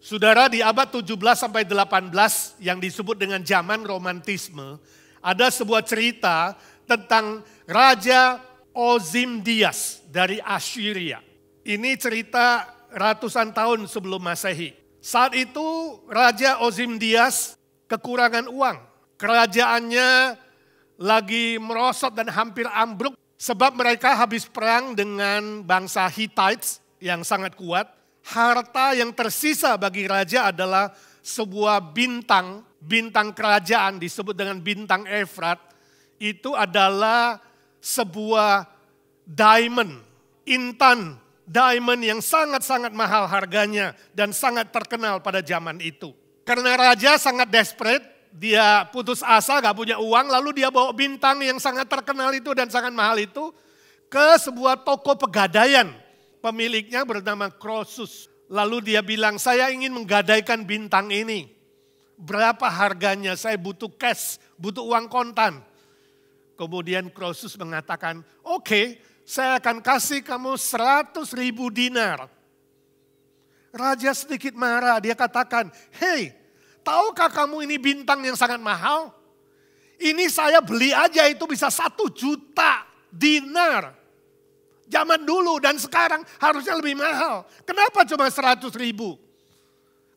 Saudara, di abad 17 sampai 18 yang disebut dengan zaman romantisme, ada sebuah cerita tentang Raja Ozymandias dari Assyria. Ini cerita ratusan tahun sebelum Masehi. Saat itu Raja Ozymandias kekurangan uang. Kerajaannya lagi merosot dan hampir ambruk sebab mereka habis perang dengan bangsa Hittites yang sangat kuat. Harta yang tersisa bagi raja adalah sebuah bintang kerajaan disebut dengan bintang Efrat. Itu adalah sebuah intan diamond yang sangat-sangat mahal harganya dan sangat terkenal pada zaman itu. Karena raja sangat desperate, dia putus asa gak punya uang, lalu dia bawa bintang yang sangat terkenal itu dan sangat mahal itu ke sebuah toko pegadaian. Pemiliknya bernama Croesus. Lalu dia bilang, saya ingin menggadaikan bintang ini. Berapa harganya? Saya butuh cash, butuh uang kontan. Kemudian Croesus mengatakan, oke, saya akan kasih kamu 100.000 dinar. Raja sedikit marah, dia katakan, hey, tahukah kamu ini bintang yang sangat mahal? Ini saya beli aja itu bisa 1 juta dinar. Zaman dulu dan sekarang harusnya lebih mahal. Kenapa cuma 100.000?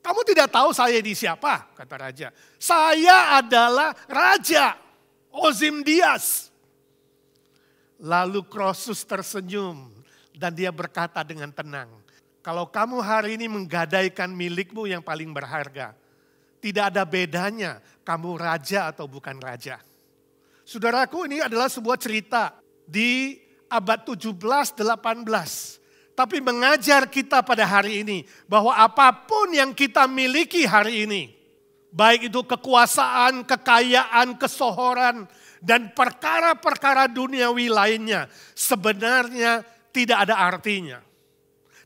Kamu tidak tahu saya ini siapa? Kata raja. Saya adalah Raja Ozymandias. Lalu Croesus tersenyum dan dia berkata dengan tenang. Kalau kamu hari ini menggadaikan milikmu yang paling berharga, tidak ada bedanya kamu raja atau bukan raja. Saudaraku, ini adalah sebuah cerita di abad 17-18. Tapi mengajar kita pada hari ini bahwa apapun yang kita miliki hari ini, baik itu kekuasaan, kekayaan, kesohoran, dan perkara-perkara duniawi lainnya, sebenarnya tidak ada artinya.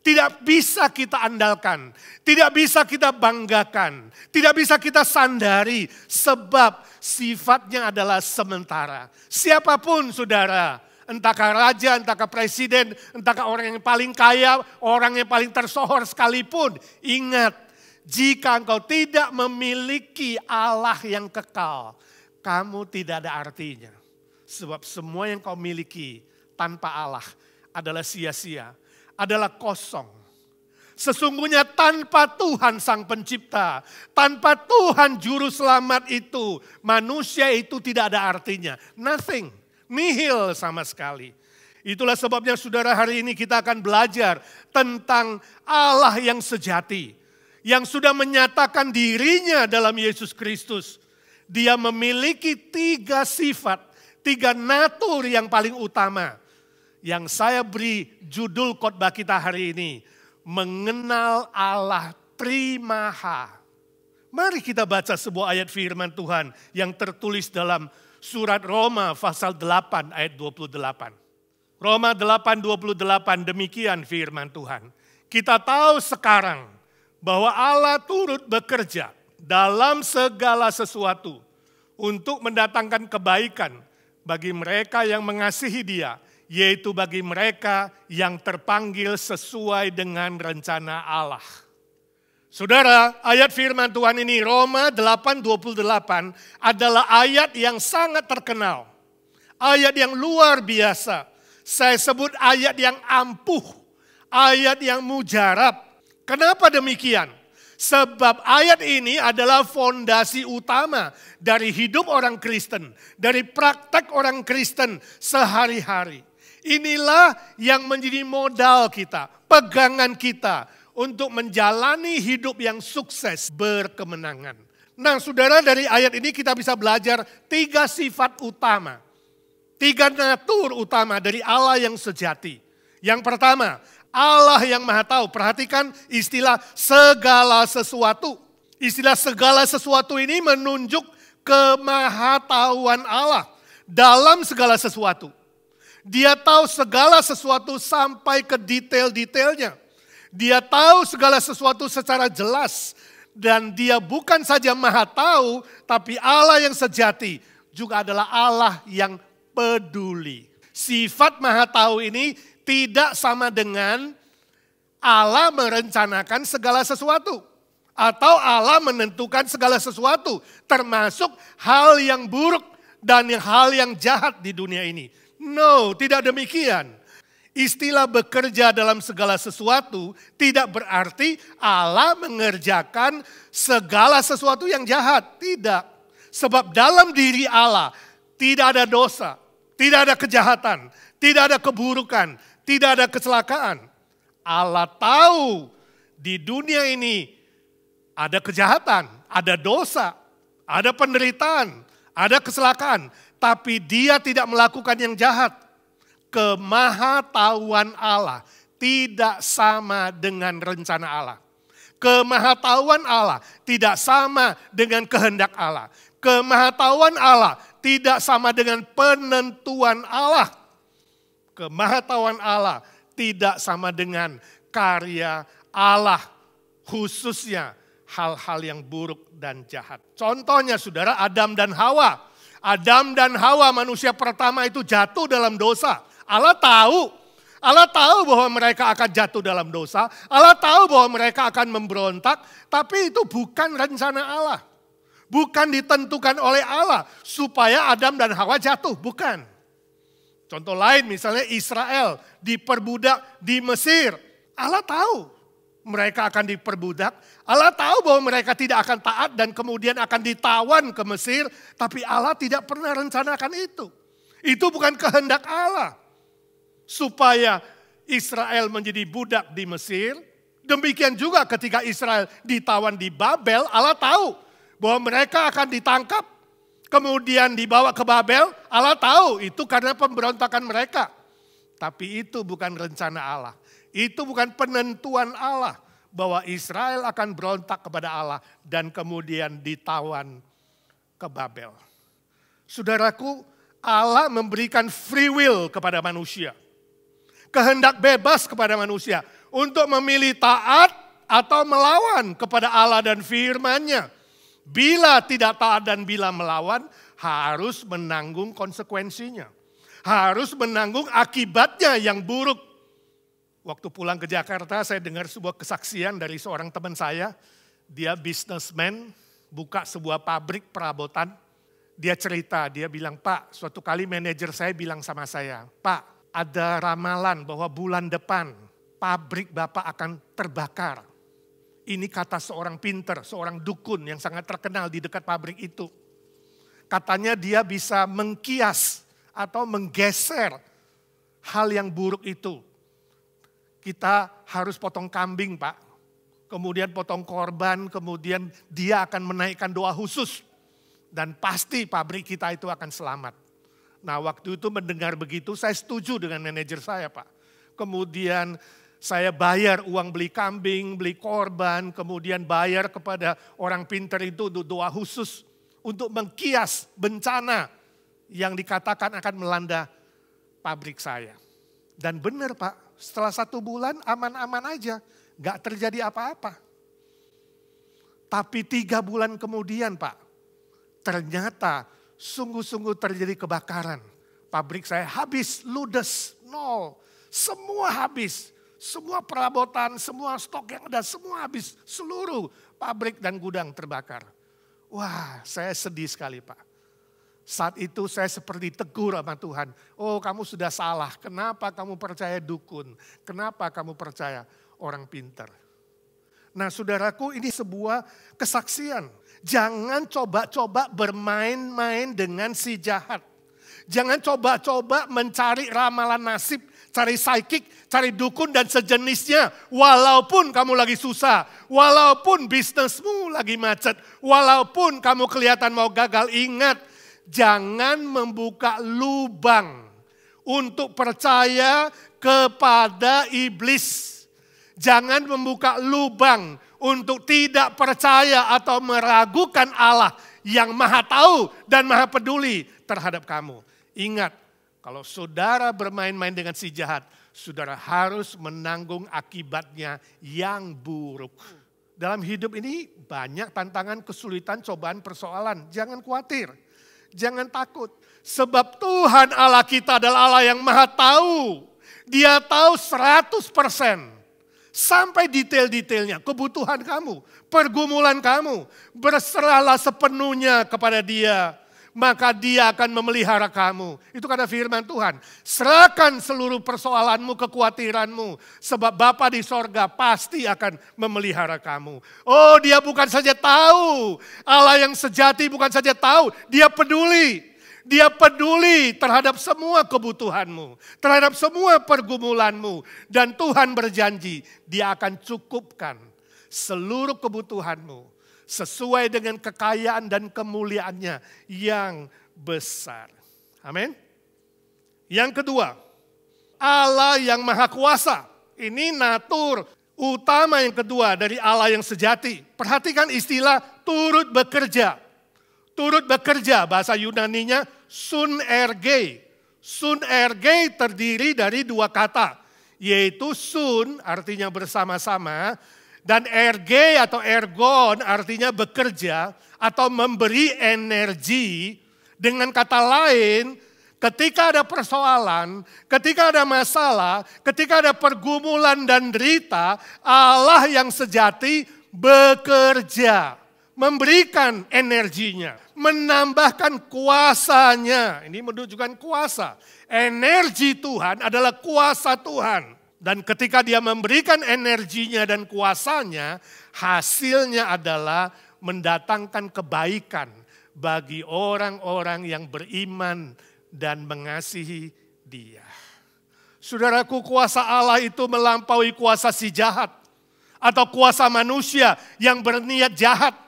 Tidak bisa kita andalkan, tidak bisa kita banggakan, tidak bisa kita sandari sebab sifatnya adalah sementara. Siapapun saudara, entahkah raja, entahkah presiden, entahkah orang yang paling kaya, orang yang paling tersohor sekalipun. Ingat, jika engkau tidak memiliki Allah yang kekal, kamu tidak ada artinya. Sebab semua yang kau miliki tanpa Allah adalah sia-sia, adalah kosong. Sesungguhnya tanpa Tuhan Sang Pencipta, tanpa Tuhan Juru Selamat itu, manusia itu tidak ada artinya. Nothing. Nihil sama sekali. Itulah sebabnya saudara hari ini kita akan belajar tentang Allah yang sejati. Yang sudah menyatakan dirinya dalam Yesus Kristus. Dia memiliki 3 sifat, 3 natur yang paling utama. Yang saya beri judul khotbah kita hari ini. Mengenal Allah Trimaha. Mari kita baca sebuah ayat firman Tuhan yang tertulis dalam Surat Roma pasal 8 ayat 28. Roma 8:28 demikian firman Tuhan. Kita tahu sekarang bahwa Allah turut bekerja dalam segala sesuatu untuk mendatangkan kebaikan bagi mereka yang mengasihi Dia, yaitu bagi mereka yang terpanggil sesuai dengan rencana Allah. Saudara, ayat firman Tuhan ini Roma 8:28 adalah ayat yang sangat terkenal. Ayat yang luar biasa. Saya sebut ayat yang ampuh, ayat yang mujarab. Kenapa demikian? Sebab ayat ini adalah fondasi utama dari hidup orang Kristen, dari praktek orang Kristen sehari-hari. Inilah yang menjadi modal kita, pegangan kita untuk menjalani hidup yang sukses berkemenangan. Nah saudara, dari ayat ini kita bisa belajar 3 sifat utama. 3 natur utama dari Allah yang sejati. Yang pertama, Allah yang maha tahu. Perhatikan istilah segala sesuatu. Istilah segala sesuatu ini menunjuk kemahatauan Allah dalam segala sesuatu. Dia tahu segala sesuatu sampai ke detail-detailnya. Dia tahu segala sesuatu secara jelas. Dan dia bukan saja maha tahu, tapi Allah yang sejati juga adalah Allah yang peduli. Sifat maha tahu ini tidak sama dengan Allah merencanakan segala sesuatu. Atau Allah menentukan segala sesuatu, termasuk hal yang buruk dan hal yang jahat di dunia ini. No, tidak demikian. Istilah bekerja dalam segala sesuatu tidak berarti Allah mengerjakan segala sesuatu yang jahat. Tidak. Sebab dalam diri Allah tidak ada dosa, tidak ada kejahatan, tidak ada keburukan, tidak ada kecelakaan. Allah tahu di dunia ini ada kejahatan, ada dosa, ada penderitaan, ada kecelakaan. Tapi Dia tidak melakukan yang jahat. Kemahatauan Allah tidak sama dengan rencana Allah. Kemahatauan Allah tidak sama dengan kehendak Allah. Kemahatauan Allah tidak sama dengan penentuan Allah. Kemahatauan Allah tidak sama dengan karya Allah, khususnya hal-hal yang buruk dan jahat. Contohnya saudara, Adam dan Hawa. Adam dan Hawa manusia pertama itu jatuh dalam dosa. Allah tahu bahwa mereka akan jatuh dalam dosa. Allah tahu bahwa mereka akan memberontak. Tapi itu bukan rencana Allah. Bukan ditentukan oleh Allah supaya Adam dan Hawa jatuh. Bukan. Contoh lain misalnya Israel diperbudak di Mesir. Allah tahu mereka akan diperbudak. Allah tahu bahwa mereka tidak akan taat dan kemudian akan ditawan ke Mesir. Tapi Allah tidak pernah rencanakan itu. Itu bukan kehendak Allah. Supaya Israel menjadi budak di Mesir. Demikian juga ketika Israel ditawan di Babel, Allah tahu bahwa mereka akan ditangkap. Kemudian dibawa ke Babel, Allah tahu itu karena pemberontakan mereka. Tapi itu bukan rencana Allah. Itu bukan penentuan Allah bahwa Israel akan berontak kepada Allah dan kemudian ditawan ke Babel. Saudaraku, Allah memberikan free will kepada manusia. Kehendak bebas kepada manusia untuk memilih taat atau melawan kepada Allah dan firman-Nya. Bila tidak taat dan bila melawan, harus menanggung konsekuensinya. Harus menanggung akibatnya yang buruk. Waktu pulang ke Jakarta, saya dengar sebuah kesaksian dari seorang teman saya. Dia businessman, buka sebuah pabrik perabotan. Dia cerita, dia bilang, Pak, suatu kali manajer saya bilang sama saya, Pak, ada ramalan bahwa bulan depan pabrik Bapak akan terbakar. Ini kata seorang pinter, seorang dukun yang sangat terkenal di dekat pabrik itu. Katanya dia bisa mengkias atau menggeser hal yang buruk itu. Kita harus potong kambing, Pak. Kemudian potong korban, kemudian dia akan menaikkan doa khusus. Dan pasti pabrik kita itu akan selamat. Nah waktu itu mendengar begitu saya setuju dengan manajer saya Pak. Kemudian saya bayar uang beli kambing, beli korban. Kemudian bayar kepada orang pintar itu untuk doa khusus. Untuk mengkias bencana yang dikatakan akan melanda pabrik saya. Dan benar Pak, setelah 1 bulan aman-aman aja. Gak terjadi apa-apa. Tapi 3 bulan kemudian Pak, ternyata sungguh-sungguh terjadi kebakaran. Pabrik saya habis, ludes, nol. Semua habis. Semua perabotan, semua stok yang ada, semua habis. Seluruh pabrik dan gudang terbakar. Wah, saya sedih sekali Pak. Saat itu saya seperti tegur sama Tuhan. Oh kamu sudah salah, kenapa kamu percaya dukun? Kenapa kamu percaya orang pintar? Nah saudaraku, ini sebuah kesaksian. Jangan coba-coba bermain-main dengan si jahat. Jangan coba-coba mencari ramalan nasib, cari psychic, cari dukun dan sejenisnya. Walaupun kamu lagi susah, walaupun bisnismu lagi macet, walaupun kamu kelihatan mau gagal, ingat. Jangan membuka lubang untuk percaya kepada iblis. Jangan membuka lubang untuk tidak percaya atau meragukan Allah yang maha tahu dan maha peduli terhadap kamu. Ingat, kalau saudara bermain-main dengan si jahat, saudara harus menanggung akibatnya yang buruk. Dalam hidup ini banyak tantangan, kesulitan, cobaan, persoalan. Jangan khawatir, jangan takut. Sebab Tuhan Allah kita adalah Allah yang maha tahu. Dia tahu 100%. Sampai detail-detailnya, kebutuhan kamu, pergumulan kamu. Berserahlah sepenuhnya kepada Dia, maka Dia akan memelihara kamu. Itu kata firman Tuhan. Serahkan seluruh persoalanmu, kekhawatiranmu. Sebab Bapa di sorga pasti akan memelihara kamu. Oh, Dia bukan saja tahu. Allah yang sejati bukan saja tahu. Dia peduli. Dia peduli terhadap semua kebutuhanmu. Terhadap semua pergumulanmu. Dan Tuhan berjanji Dia akan cukupkan seluruh kebutuhanmu. Sesuai dengan kekayaan dan kemuliaannya yang besar. Amin. Yang kedua, Allah yang maha kuasa. Ini natur utama yang kedua dari Allah yang sejati. Perhatikan istilah turut bekerja. Turut bekerja, bahasa Yunaninya sunerge. Sunerge terdiri dari dua kata. Yaitu sun artinya bersama-sama. Dan erge atau ergon artinya bekerja atau memberi energi. Dengan kata lain, ketika ada persoalan, ketika ada masalah, ketika ada pergumulan dan derita, Allah yang sejati bekerja. Memberikan energinya, menambahkan kuasanya. Ini menunjukkan kuasa. Energi Tuhan adalah kuasa Tuhan. Dan ketika Dia memberikan energinya dan kuasanya, hasilnya adalah mendatangkan kebaikan bagi orang-orang yang beriman dan mengasihi Dia. Saudaraku, kuasa Allah itu melampaui kuasa si jahat atau kuasa manusia yang berniat jahat.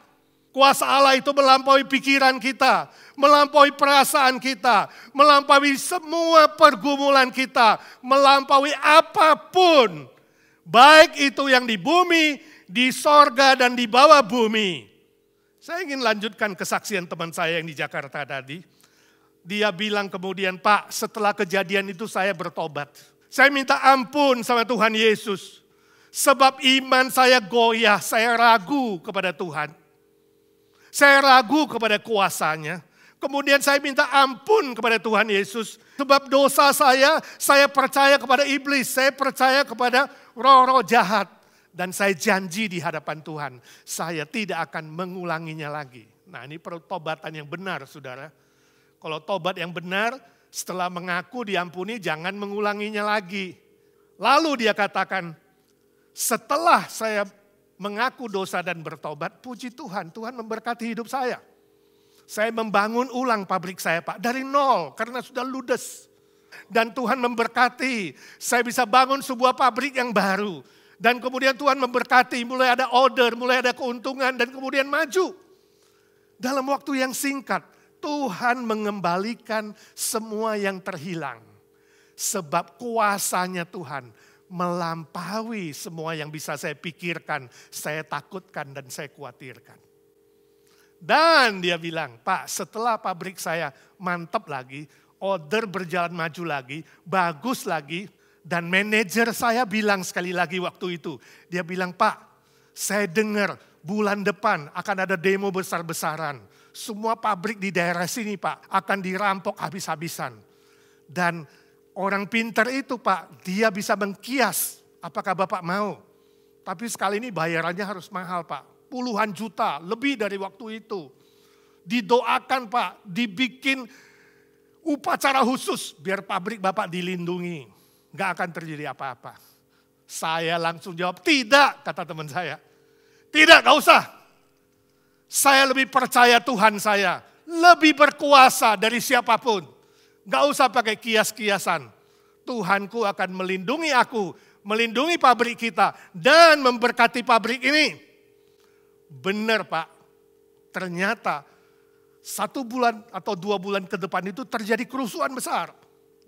Kuasa Allah itu melampaui pikiran kita, melampaui perasaan kita, melampaui semua pergumulan kita, melampaui apapun. Baik itu yang di bumi, di sorga dan di bawah bumi. Saya ingin lanjutkan kesaksian teman saya yang di Jakarta tadi. Dia bilang kemudian, Pak, setelah kejadian itu saya bertobat. Saya minta ampun sama Tuhan Yesus. Sebab iman saya goyah, saya ragu kepada Tuhan. Saya ragu kepada kuasanya. Kemudian saya minta ampun kepada Tuhan Yesus. Sebab dosa saya percaya kepada iblis. Saya percaya kepada roh-roh jahat. Dan saya janji di hadapan Tuhan, saya tidak akan mengulanginya lagi. Nah, ini pertobatan yang benar, saudara. Kalau tobat yang benar, setelah mengaku diampuni, jangan mengulanginya lagi. Lalu dia katakan, setelah saya mengaku dosa dan bertobat, puji Tuhan, Tuhan memberkati hidup saya. Saya membangun ulang pabrik saya, Pak, dari nol karena sudah ludes. Dan Tuhan memberkati, saya bisa bangun sebuah pabrik yang baru. Dan kemudian Tuhan memberkati, mulai ada order, mulai ada keuntungan, dan kemudian maju. Dalam waktu yang singkat, Tuhan mengembalikan semua yang terhilang. Sebab kuasanya Tuhan melampaui semua yang bisa saya pikirkan, saya takutkan dan saya khawatirkan. Dan dia bilang, Pak, setelah pabrik saya mantap lagi, order berjalan maju lagi, bagus lagi, dan manajer saya bilang sekali lagi waktu itu, dia bilang, Pak, saya dengar bulan depan akan ada demo besar-besaran. Semua pabrik di daerah sini, Pak, akan dirampok habis-habisan. Dan orang pintar itu, Pak, dia bisa mengkias. Apakah Bapak mau? Tapi sekali ini bayarannya harus mahal, Pak. Puluhan juta, lebih dari waktu itu. Didoakan, Pak, dibikin upacara khusus biar pabrik Bapak dilindungi. Gak akan terjadi apa-apa. Saya langsung jawab, tidak, kata teman saya. Tidak, gak usah. Saya lebih percaya Tuhan saya. Lebih berkuasa dari siapapun. Gak usah pakai kias-kiasan. Tuhanku akan melindungi aku, melindungi pabrik kita, dan memberkati pabrik ini. Benar, Pak, ternyata 1 bulan atau 2 bulan ke depan itu terjadi kerusuhan besar.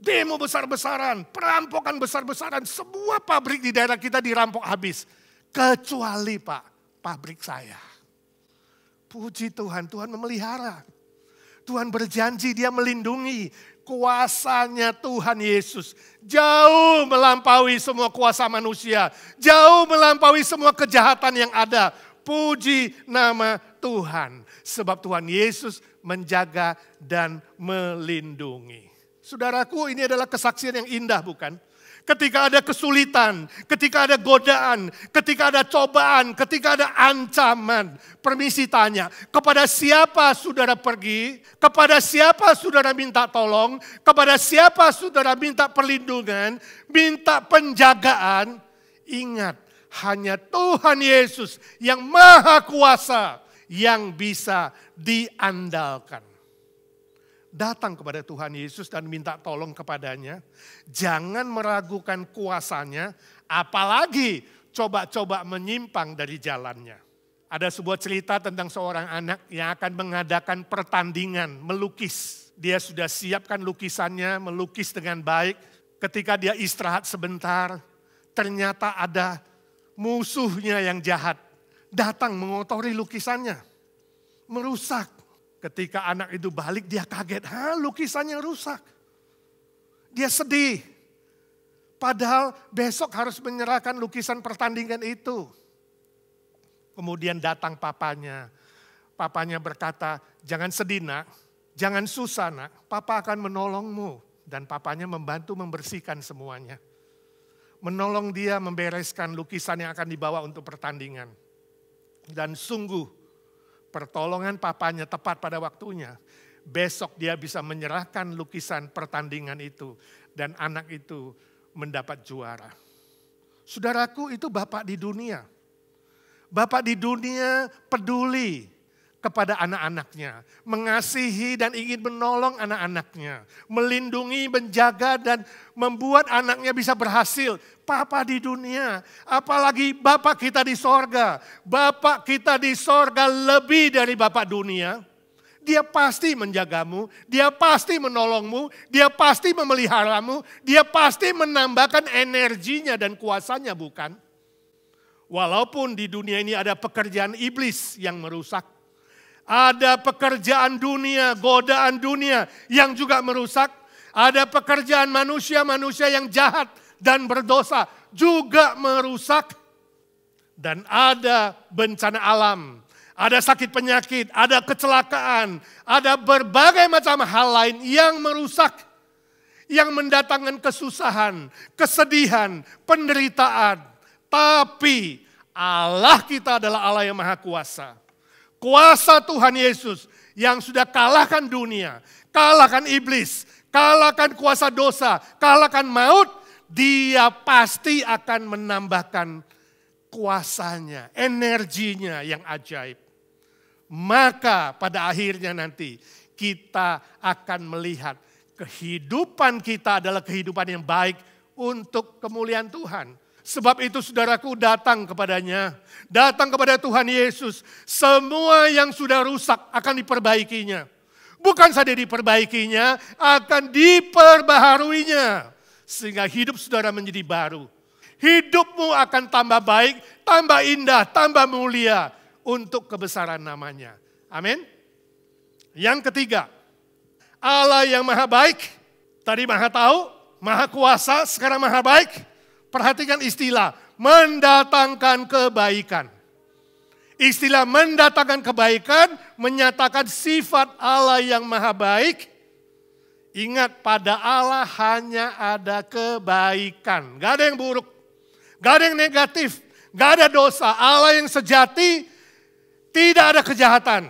Demo besar-besaran, perampokan besar-besaran, semua pabrik di daerah kita dirampok habis. Kecuali, Pak, pabrik saya. Puji Tuhan, Tuhan memelihara. Tuhan berjanji dia melindungi. Kuasanya Tuhan Yesus jauh melampaui semua kuasa manusia. Jauh melampaui semua kejahatan yang ada. Puji nama Tuhan. Sebab Tuhan Yesus menjaga dan melindungi. Saudaraku, ini adalah kesaksian yang indah, bukan? Ketika ada kesulitan, ketika ada godaan, ketika ada cobaan, ketika ada ancaman. Permisi tanya, kepada siapa saudara pergi? Kepada siapa saudara minta tolong? Kepada siapa saudara minta perlindungan? Minta penjagaan? Ingat, hanya Tuhan Yesus yang maha kuasa yang bisa diandalkan. Datang kepada Tuhan Yesus dan minta tolong kepadanya. Jangan meragukan kuasanya, apalagi coba-coba menyimpang dari jalannya. Ada sebuah cerita tentang seorang anak yang akan mengadakan pertandingan melukis. Dia sudah siapkan lukisannya, melukis dengan baik. Ketika dia istirahat sebentar, ternyata ada musuhnya yang jahat. Datang mengotori lukisannya, merusak. Ketika anak itu balik, dia kaget. Lukisannya rusak. Dia sedih. Padahal besok harus menyerahkan lukisan pertandingan itu. Kemudian datang papanya. Papanya berkata, jangan sedih nak, jangan susah nak. Papa akan menolongmu. Dan papanya membantu membersihkan semuanya. Menolong dia membereskan lukisan yang akan dibawa untuk pertandingan. Dan sungguh, pertolongan papanya tepat pada waktunya. Besok dia bisa menyerahkan lukisan pertandingan itu. Dan anak itu mendapat juara. Saudaraku, itu Bapak di dunia. Bapak di dunia peduli kepada anak-anaknya. Mengasihi dan ingin menolong anak-anaknya. Melindungi, menjaga dan membuat anaknya bisa berhasil. Papa di dunia, apalagi Bapak kita di sorga. Bapak kita di sorga lebih dari Bapak dunia. Dia pasti menjagamu, dia pasti menolongmu, dia pasti memeliharamu, dia pasti menambahkan energinya dan kuasanya, bukan? Walaupun di dunia ini ada pekerjaan iblis yang merusak. Ada pekerjaan dunia, godaan dunia yang juga merusak. Ada pekerjaan manusia-manusia yang jahat dan berdosa juga merusak. Dan ada bencana alam, ada sakit penyakit, ada kecelakaan, ada berbagai macam hal lain yang merusak. Yang mendatangkan kesusahan, kesedihan, penderitaan. Tapi Allah kita adalah Allah yang maha kuasa. Kuasa Tuhan Yesus yang sudah kalahkan dunia, kalahkan iblis, kalahkan kuasa dosa, kalahkan maut, dia pasti akan menambahkan kuasanya, energinya yang ajaib. Maka pada akhirnya nanti kita akan melihat kehidupan kita adalah kehidupan yang baik untuk kemuliaan Tuhan. Sebab itu saudaraku, datang kepadanya, datang kepada Tuhan Yesus. Semua yang sudah rusak akan diperbaikinya. Bukan saja diperbaikinya, akan diperbaharuinya. Sehingga hidup saudara menjadi baru. Hidupmu akan tambah baik, tambah indah, tambah mulia untuk kebesaran namanya. Amin. Yang ketiga, Allah yang maha baik. Tadi maha tahu, maha kuasa, sekarang maha baik. Perhatikan istilah, mendatangkan kebaikan. Istilah mendatangkan kebaikan menyatakan sifat Allah yang maha baik. Ingat, pada Allah hanya ada kebaikan. Gak ada yang buruk, gak ada yang negatif, gak ada dosa. Allah yang sejati tidak ada kejahatan.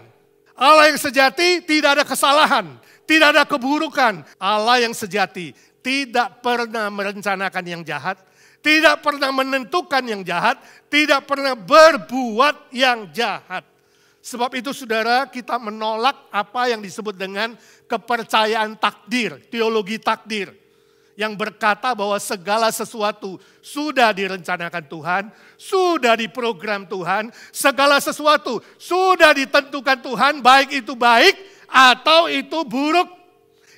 Allah yang sejati tidak ada kesalahan, tidak ada keburukan. Allah yang sejati tidak pernah merencanakan yang jahat, tidak pernah menentukan yang jahat, tidak pernah berbuat yang jahat. Sebab itu saudara, kita menolak apa yang disebut dengan kepercayaan takdir, teologi takdir. Yang berkata bahwa segala sesuatu sudah direncanakan Tuhan, sudah diprogram Tuhan, segala sesuatu sudah ditentukan Tuhan, baik itu baik atau itu buruk.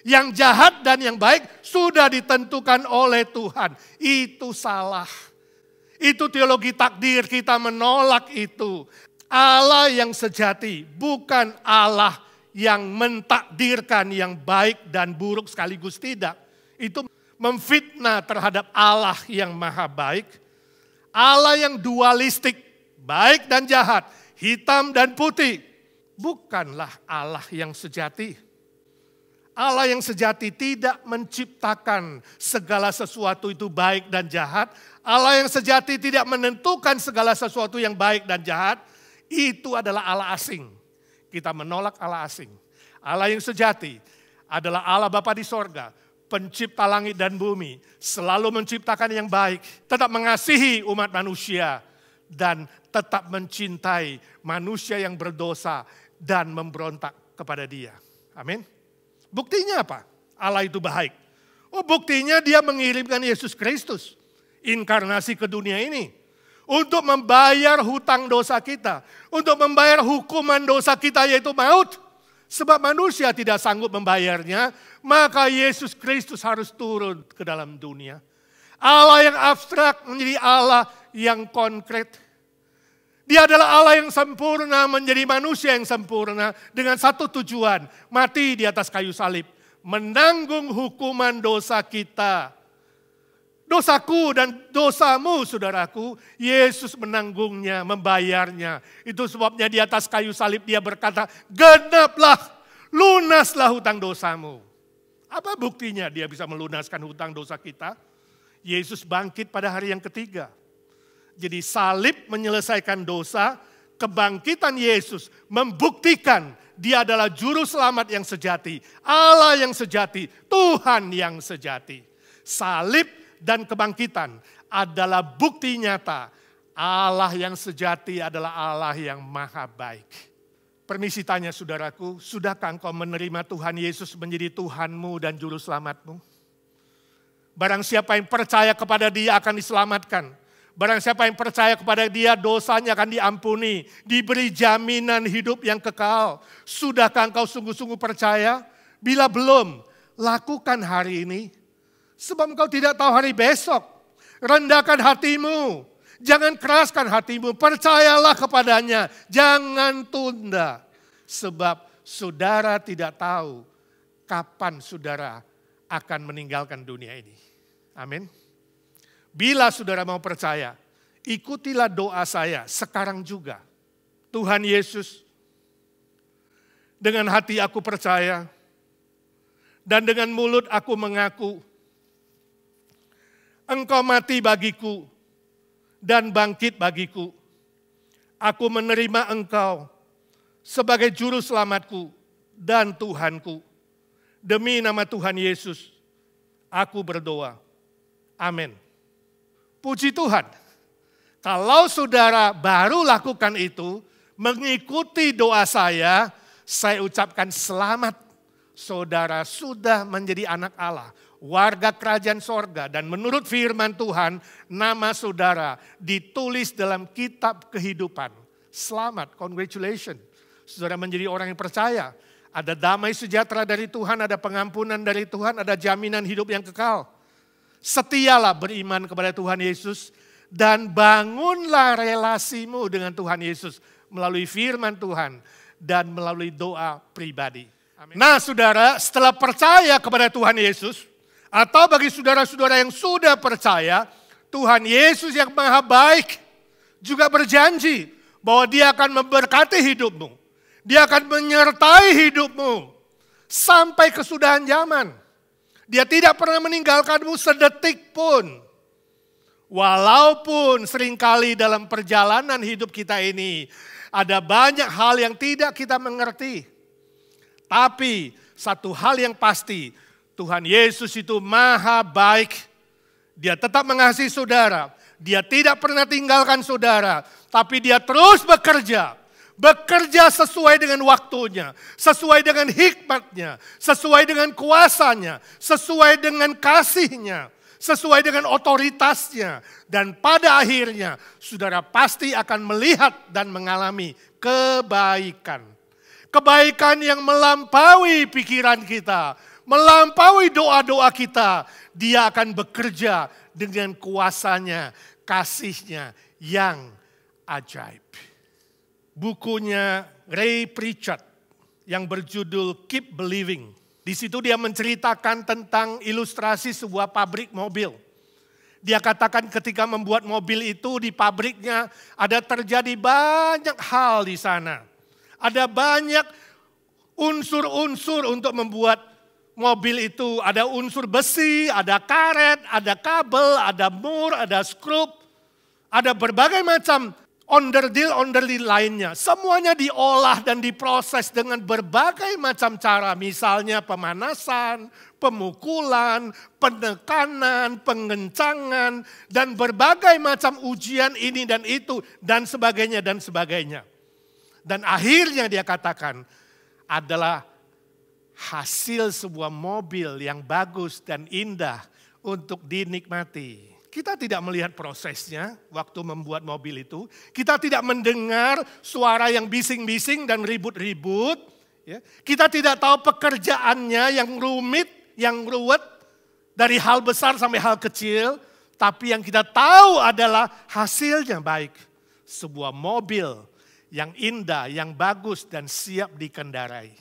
Yang jahat dan yang baik sudah ditentukan oleh Tuhan. Itu salah. Itu teologi takdir, kita menolak itu. Allah yang sejati, bukan Allah yang mentakdirkan yang baik dan buruk sekaligus, tidak. Itu memfitnah terhadap Allah yang maha baik. Allah yang dualistik, baik dan jahat, hitam dan putih. Bukanlah Allah yang sejati. Allah yang sejati tidak menciptakan segala sesuatu itu baik dan jahat. Allah yang sejati tidak menentukan segala sesuatu yang baik dan jahat. Itu adalah Allah asing. Kita menolak Allah asing. Allah yang sejati adalah Allah Bapa di sorga, pencipta langit dan bumi, selalu menciptakan yang baik, tetap mengasihi umat manusia, dan tetap mencintai manusia yang berdosa dan memberontak kepada Dia. Amin. Buktinya apa? Allah itu baik. Oh, buktinya Dia mengirimkan Yesus Kristus, inkarnasi ke dunia ini, untuk membayar hutang dosa kita, untuk membayar hukuman dosa kita yaitu maut. Sebab manusia tidak sanggup membayarnya, maka Yesus Kristus harus turun ke dalam dunia. Allah yang abstrak menjadi Allah yang konkret. Dia adalah Allah yang sempurna menjadi manusia yang sempurna dengan satu tujuan, mati di atas kayu salib, menanggung hukuman dosa kita. Dosaku dan dosamu, saudaraku, Yesus menanggungnya, membayarnya. Itu sebabnya di atas kayu salib Dia berkata, genaplah, lunaslah hutang dosamu. Apa buktinya Dia bisa melunaskan hutang dosa kita? Yesus bangkit pada hari yang ketiga. Jadi salib menyelesaikan dosa, kebangkitan Yesus membuktikan Dia adalah juru selamat yang sejati, Allah yang sejati, Tuhan yang sejati. Salib dan kebangkitan adalah bukti nyata Allah yang sejati adalah Allah yang maha baik. Permisi tanya saudaraku, sudahkah engkau menerima Tuhan Yesus menjadi Tuhanmu dan juru selamatmu? Barang siapa yang percaya kepada Dia akan diselamatkan. Barang siapa yang percaya kepada Dia, dosanya akan diampuni, diberi jaminan hidup yang kekal. Sudahkah engkau sungguh-sungguh percaya? Bila belum, lakukan hari ini. Sebab engkau tidak tahu hari besok. Rendahkan hatimu, jangan keraskan hatimu, percayalah kepadanya, jangan tunda. Sebab saudara tidak tahu kapan saudara akan meninggalkan dunia ini. Amin. Bila saudara mau percaya, ikutilah doa saya sekarang juga. Tuhan Yesus, dengan hati aku percaya, dan dengan mulut aku mengaku, Engkau mati bagiku, dan bangkit bagiku. Aku menerima Engkau sebagai juru selamatku dan Tuhanku. Demi nama Tuhan Yesus, aku berdoa. Amin. Puji Tuhan, kalau saudara baru lakukan itu, mengikuti doa saya ucapkan selamat. Saudara sudah menjadi anak Allah, warga kerajaan sorga, dan menurut firman Tuhan, nama saudara ditulis dalam kitab kehidupan. Selamat, congratulations. Saudara menjadi orang yang percaya, ada damai sejahtera dari Tuhan, ada pengampunan dari Tuhan, ada jaminan hidup yang kekal. Setialah beriman kepada Tuhan Yesus dan bangunlah relasimu dengan Tuhan Yesus melalui firman Tuhan dan melalui doa pribadi. Amin. Nah saudara, setelah percaya kepada Tuhan Yesus, atau bagi saudara-saudara yang sudah percaya, Tuhan Yesus yang maha baik juga berjanji bahwa Dia akan memberkati hidupmu. Dia akan menyertai hidupmu sampai kesudahan zaman. Dia tidak pernah meninggalkanmu sedetik pun. Walaupun seringkali dalam perjalanan hidup kita ini ada banyak hal yang tidak kita mengerti. Tapi satu hal yang pasti, Tuhan Yesus itu maha baik. Dia tetap mengasihi saudara. Dia tidak pernah tinggalkan saudara. Tapi Dia terus bekerja. Bekerja sesuai dengan waktunya, sesuai dengan hikmatnya, sesuai dengan kuasanya, sesuai dengan kasihnya, sesuai dengan otoritasnya. Dan pada akhirnya saudara pasti akan melihat dan mengalami kebaikan. Kebaikan yang melampaui pikiran kita, melampaui doa-doa kita. Dia akan bekerja dengan kuasanya, kasihnya yang ajaib. Bukunya Ray Pritchard yang berjudul Keep Believing. Di situ dia menceritakan tentang ilustrasi sebuah pabrik mobil. Dia katakan ketika membuat mobil itu di pabriknya ada terjadi banyak hal di sana. Ada banyak unsur-unsur untuk membuat mobil itu ada unsur besi, ada karet, ada kabel, ada mur, ada skrup, ada berbagai macam onderdil lainnya. Semuanya diolah dan diproses dengan berbagai macam cara. Misalnya pemanasan, pemukulan, penekanan, pengencangan, dan berbagai macam ujian ini dan itu, dan sebagainya, dan sebagainya. Dan akhirnya dia katakan adalah hasil sebuah mobil yang bagus dan indah untuk dinikmati. Kita tidak melihat prosesnya waktu membuat mobil itu. Kita tidak mendengar suara yang bising-bising dan ribut-ribut. Kita tidak tahu pekerjaannya yang rumit, yang ruwet. Dari hal besar sampai hal kecil. Tapi yang kita tahu adalah hasilnya baik. Sebuah mobil yang indah, yang bagus dan siap dikendarai.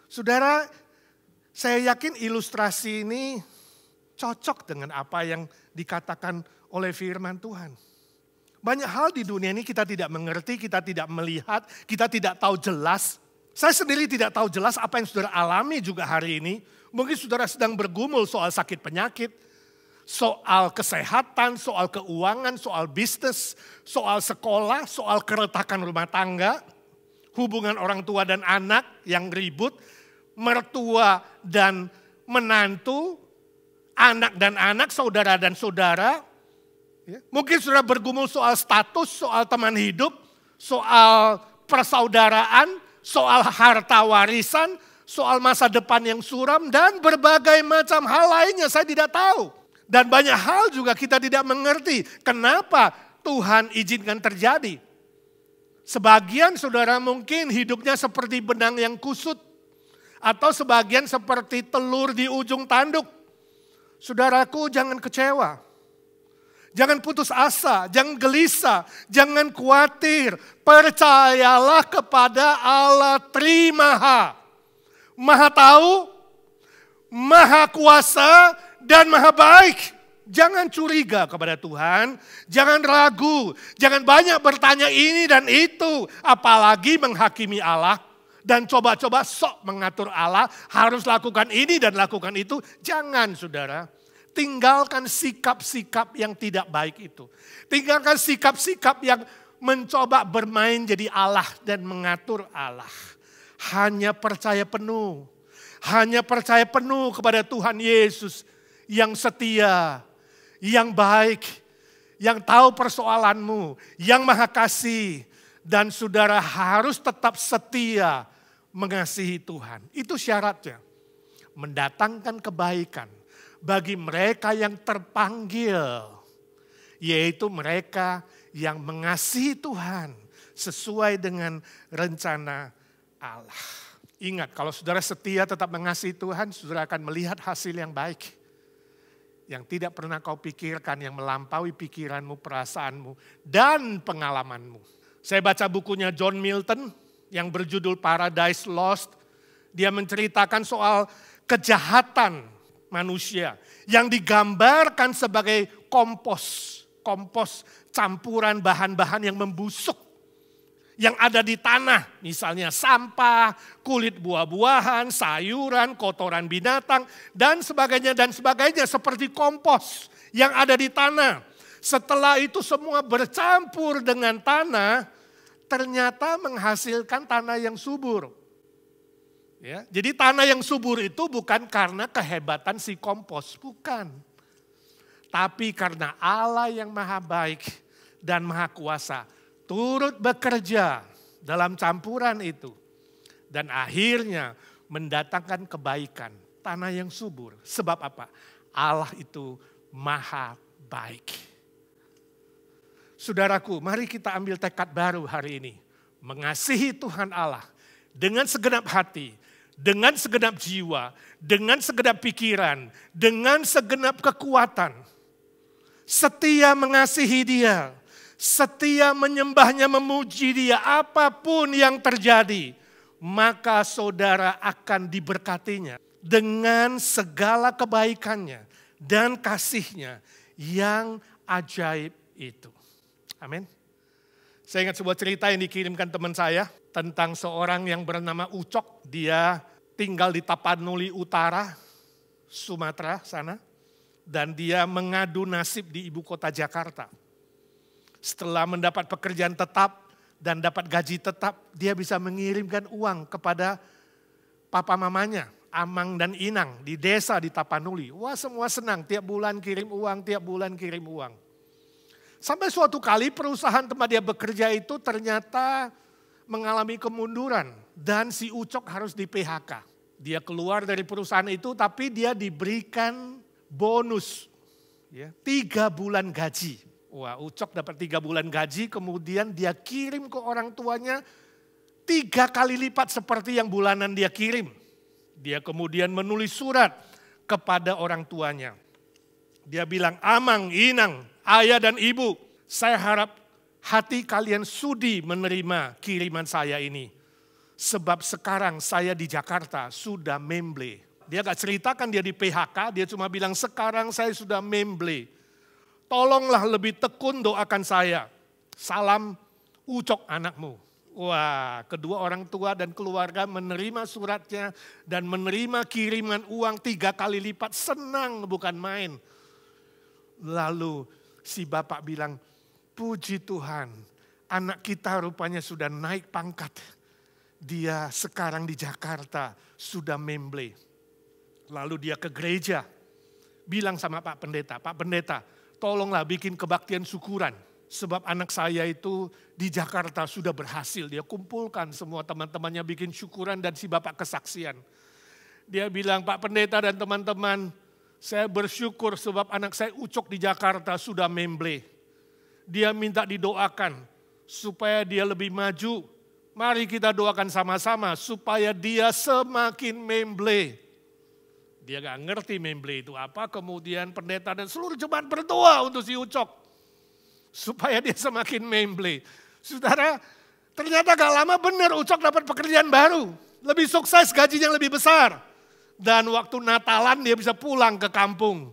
Saudara, saya yakin ilustrasi ini cocok dengan apa yang dikatakan oleh firman Tuhan. Banyak hal di dunia ini kita tidak mengerti, kita tidak melihat, kita tidak tahu jelas. Saya sendiri tidak tahu jelas apa yang saudara alami juga hari ini. Mungkin saudara sedang bergumul soal sakit penyakit, soal kesehatan, soal keuangan, soal bisnis, soal sekolah, soal keretakan rumah tangga, hubungan orang tua dan anak yang ribut, mertua dan menantu, anak dan anak, saudara dan saudara. Mungkin saudara bergumul soal status, soal teman hidup, soal persaudaraan, soal harta warisan, soal masa depan yang suram, dan berbagai macam hal lainnya saya tidak tahu. Dan banyak hal juga kita tidak mengerti kenapa Tuhan izinkan terjadi. Sebagian saudara mungkin hidupnya seperti benang yang kusut. Atau sebagian seperti telur di ujung tanduk. Saudaraku, jangan kecewa. Jangan putus asa, jangan gelisah, jangan khawatir. Percayalah kepada Allah Trimaha. Maha tahu, maha kuasa, dan maha baik. Jangan curiga kepada Tuhan, jangan ragu, jangan banyak bertanya ini dan itu. Apalagi menghakimi Allah dan coba-coba sok mengatur Allah, harus lakukan ini dan lakukan itu. Jangan saudara, tinggalkan sikap-sikap yang tidak baik itu. Tinggalkan sikap-sikap yang mencoba bermain jadi Allah dan mengatur Allah. Hanya percaya penuh kepada Tuhan Yesus yang setia, yang baik, yang tahu persoalanmu, yang maha kasih. Dan saudara harus tetap setia mengasihi Tuhan. Itu syaratnya. Mendatangkan kebaikan bagi mereka yang terpanggil. Yaitu mereka yang mengasihi Tuhan sesuai dengan rencana Allah. Ingat, kalau saudara setia tetap mengasihi Tuhan, saudara akan melihat hasil yang baik. Yang tidak pernah kau pikirkan, yang melampaui pikiranmu, perasaanmu, dan pengalamanmu. Saya baca bukunya John Milton yang berjudul Paradise Lost. Dia menceritakan soal kejahatan manusia yang digambarkan sebagai kompos campuran bahan-bahan yang membusuk. Yang ada di tanah, misalnya sampah, kulit buah-buahan, sayuran, kotoran binatang, dan sebagainya seperti kompos yang ada di tanah. Setelah itu semua bercampur dengan tanah, ternyata menghasilkan tanah yang subur. Ya, jadi tanah yang subur itu bukan karena kehebatan si kompos, bukan. Tapi karena Allah yang maha baik dan maha kuasa turut bekerja dalam campuran itu. Dan akhirnya mendatangkan kebaikan, tanah yang subur. Sebab apa? Allah itu maha baik. Saudaraku, mari kita ambil tekad baru hari ini. Mengasihi Tuhan Allah dengan segenap hati, dengan segenap jiwa, dengan segenap pikiran, dengan segenap kekuatan. Setia mengasihi Dia. Setia menyembahnya, memuji Dia, apapun yang terjadi, maka saudara akan diberkatinya dengan segala kebaikannya dan kasihnya yang ajaib itu. Amin. Saya ingat sebuah cerita yang dikirimkan teman saya tentang seorang yang bernama Ucok. Dia tinggal di Tapanuli Utara, Sumatera sana. Dan dia mengadu nasib di ibu kota Jakarta. Setelah mendapat pekerjaan tetap dan dapat gaji tetap, dia bisa mengirimkan uang kepada papa mamanya, Amang dan Inang di desa di Tapanuli. Wah, semua senang, tiap bulan kirim uang, tiap bulan kirim uang. Sampai suatu kali perusahaan tempat dia bekerja itu ternyata mengalami kemunduran dan si Ucok harus di PHK. Dia keluar dari perusahaan itu tapi dia diberikan bonus, ya, 3 bulan gaji. Wah, Ucok dapat 3 bulan gaji, kemudian dia kirim ke orang tuanya 3 kali lipat seperti yang bulanan dia kirim. Dia kemudian menulis surat kepada orang tuanya. Dia bilang, Amang, Inang, ayah dan ibu, saya harap hati kalian sudi menerima kiriman saya ini. Sebab sekarang saya di Jakarta sudah memble. Dia gak ceritakan dia di PHK, dia cuma bilang sekarang saya sudah memble. Tolonglah lebih tekun doakan saya. Salam Ucok anakmu. Wah, kedua orang tua dan keluarga menerima suratnya dan menerima kiriman uang 3 kali lipat. Senang bukan main. Lalu si bapak bilang, puji Tuhan, anak kita rupanya sudah naik pangkat. Dia sekarang di Jakarta sudah memble. Lalu dia ke gereja, bilang sama Pak Pendeta, tolonglah bikin kebaktian syukuran. Sebab anak saya itu di Jakarta sudah berhasil. Dia kumpulkan semua teman-temannya bikin syukuran dan si bapak kesaksian. Dia bilang, Pak Pendeta dan teman-teman, saya bersyukur sebab anak saya Ucok di Jakarta sudah memble. Dia minta didoakan supaya dia lebih maju. Mari kita doakan sama-sama supaya dia semakin memble. Dia gak ngerti memble itu apa, kemudian pendeta dan seluruh jemaat berdoa untuk si Ucok. Supaya dia semakin memble. Saudara, ternyata gak lama benar Ucok dapat pekerjaan baru. Lebih sukses, gajinya lebih besar. Dan waktu Natalan dia bisa pulang ke kampung.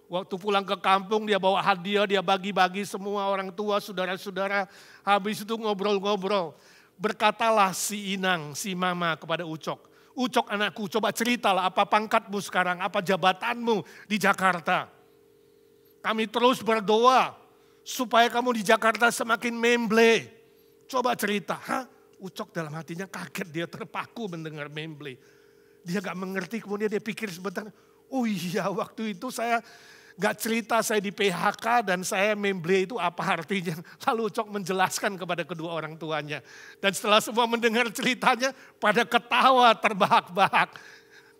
Waktu pulang ke kampung dia bawa hadiah, dia bagi-bagi semua orang tua, saudara-saudara. Habis itu ngobrol-ngobrol. Berkatalah si Inang, si mama kepada Ucok. Ucok anakku, coba ceritalah apa pangkatmu sekarang, apa jabatanmu di Jakarta. Kami terus berdoa supaya kamu di Jakarta semakin memble. Coba cerita. Hah? Ucok dalam hatinya kaget, dia terpaku mendengar memble. Dia gak mengerti, kemudian dia pikir sebentar. Oh iya, waktu itu saya gak cerita saya di PHK dan saya memble itu apa artinya. Lalu Ucok menjelaskan kepada kedua orang tuanya. Dan setelah semua mendengar ceritanya pada ketawa terbahak-bahak.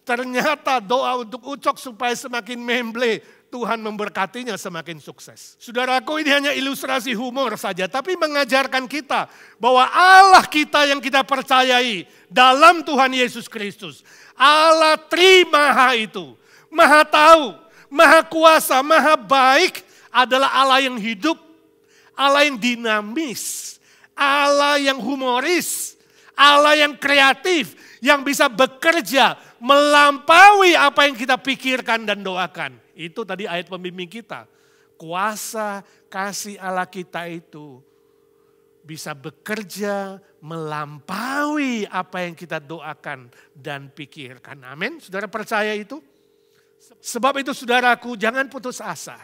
Ternyata doa untuk Ucok supaya semakin memble. Tuhan memberkatinya semakin sukses. Saudaraku, ini hanya ilustrasi humor saja. Tapi mengajarkan kita bahwa Allah kita yang kita percayai dalam Tuhan Yesus Kristus. Allah Trimaha itu. Maha tahu. Maha kuasa, maha baik adalah Allah yang hidup, Allah yang dinamis, Allah yang humoris, Allah yang kreatif, yang bisa bekerja melampaui apa yang kita pikirkan dan doakan. Itu tadi ayat pembimbing kita. Kuasa kasih Allah kita itu bisa bekerja melampaui apa yang kita doakan dan pikirkan. Amin. Saudara percaya itu? Sebab itu saudaraku, jangan putus asa.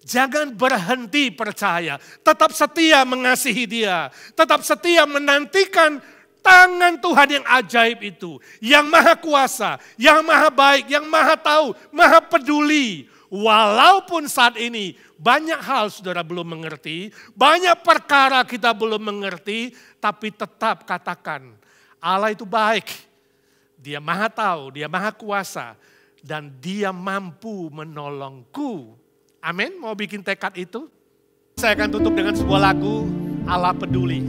Jangan berhenti percaya. Tetap setia mengasihi dia. Tetap setia menantikan tangan Tuhan yang ajaib itu. Yang maha kuasa, yang maha baik, yang maha tahu, maha peduli. Walaupun saat ini banyak hal saudara belum mengerti. Banyak perkara kita belum mengerti. Tapi tetap katakan, Allah itu baik. Dia maha tahu, dia maha kuasa. Dan dia mampu menolongku. Amin. Mau bikin tekad itu? Saya akan tutup dengan sebuah lagu, Allah peduli.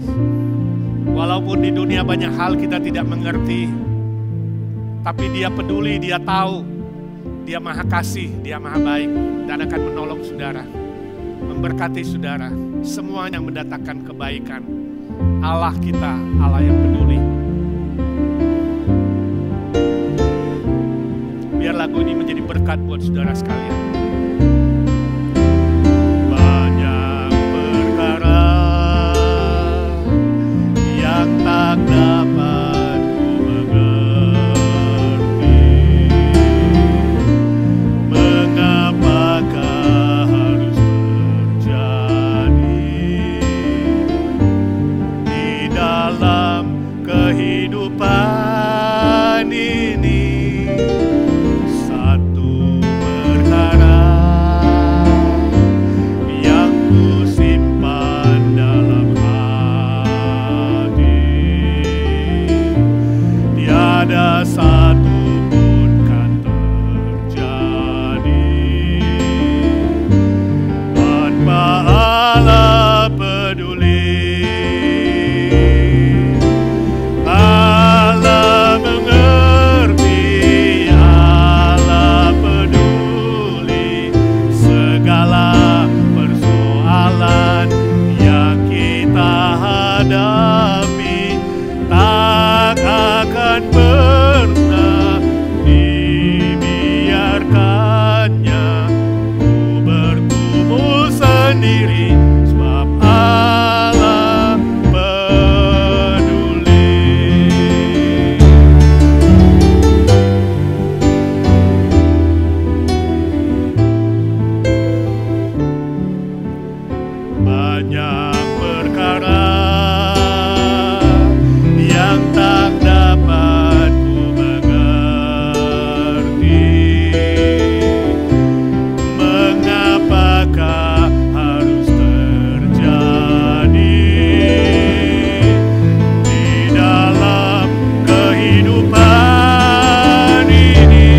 Walaupun di dunia banyak hal kita tidak mengerti. Tapi dia peduli, dia tahu. Dia maha kasih, dia maha baik. Dan akan menolong saudara. Memberkati saudara. Semua yang mendatangkan kebaikan. Allah kita, Allah yang peduli. Biar lagu ini menjadi berkat buat saudara sekalian. Banyak perkara yang tak dapat ku mengerti. hadapi, tak akan pernah dibiarkannya ku bergumul sendiri, sebab Allah peduli. Banyak perkara yang tak dapat ku mengerti, mengapakah harus terjadi di dalam kehidupan ini.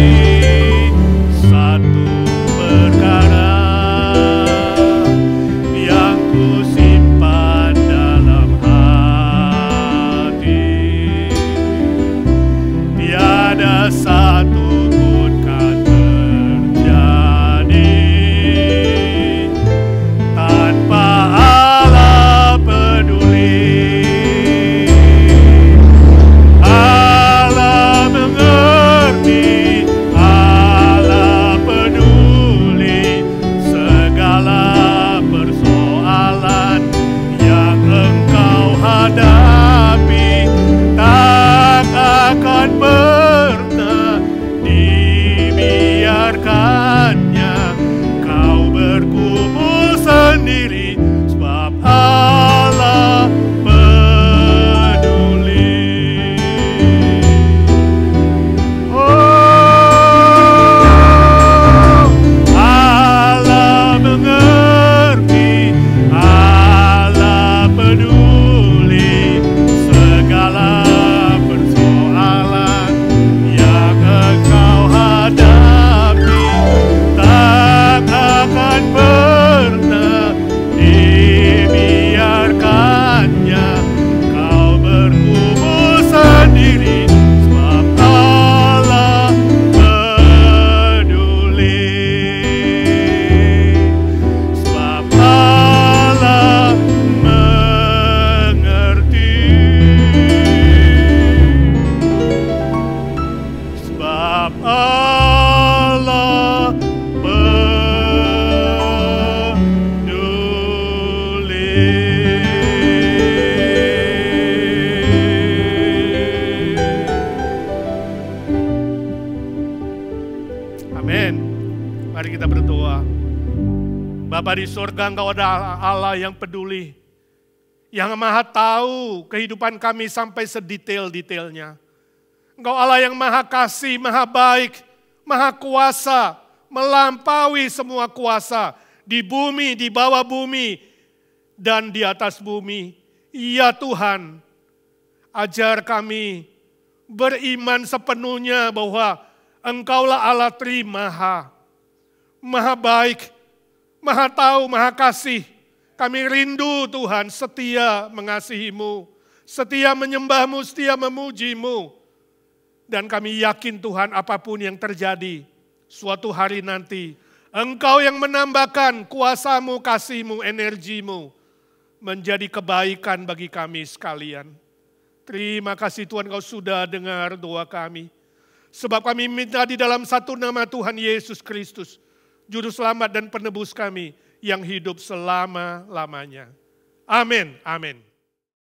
Satu perkara yang ku simpan dalam hati, tiada satu pun kan terjadi tanpa Allah peduli. Allah mengerti, Allah peduli segala persoalan yang engkau hadapi, tak akan pernah dibiarkannya kau bergumul sendiri, sebab Allah peduli. Oh, Allah mengerti, Allah peduli segala persoalan yang engkau hadapi, tak akan pernah dibiarkannya kau bergumul sendiri, sebab Allah peduli, sebab Allah mengerti, sebab Allah peduli. Amin. Mari kita berdoa. Bapa di surga, Engkau adalah Allah yang peduli, yang maha tahu kehidupan kami sampai sedetail-detailnya. Engkau Allah yang maha kasih, maha baik, maha kuasa, melampaui semua kuasa di bumi, di bawah bumi, dan di atas bumi. Ya Tuhan, ajar kami beriman sepenuhnya bahwa Engkaulah Allah Trimaha, maha baik, maha tahu, maha kasih. Kami rindu Tuhan, setia mengasihi-Mu, setia menyembah-Mu, setia memuji-Mu. Dan kami yakin Tuhan, apapun yang terjadi, suatu hari nanti Engkau yang menambahkan kuasa-Mu, kasih-Mu, energi-Mu menjadi kebaikan bagi kami sekalian. Terima kasih Tuhan, Kau sudah dengar doa kami. Sebab kami minta di dalam satu nama Tuhan Yesus Kristus, Juru Selamat dan Penebus kami yang hidup selama-lamanya. Amin, amin.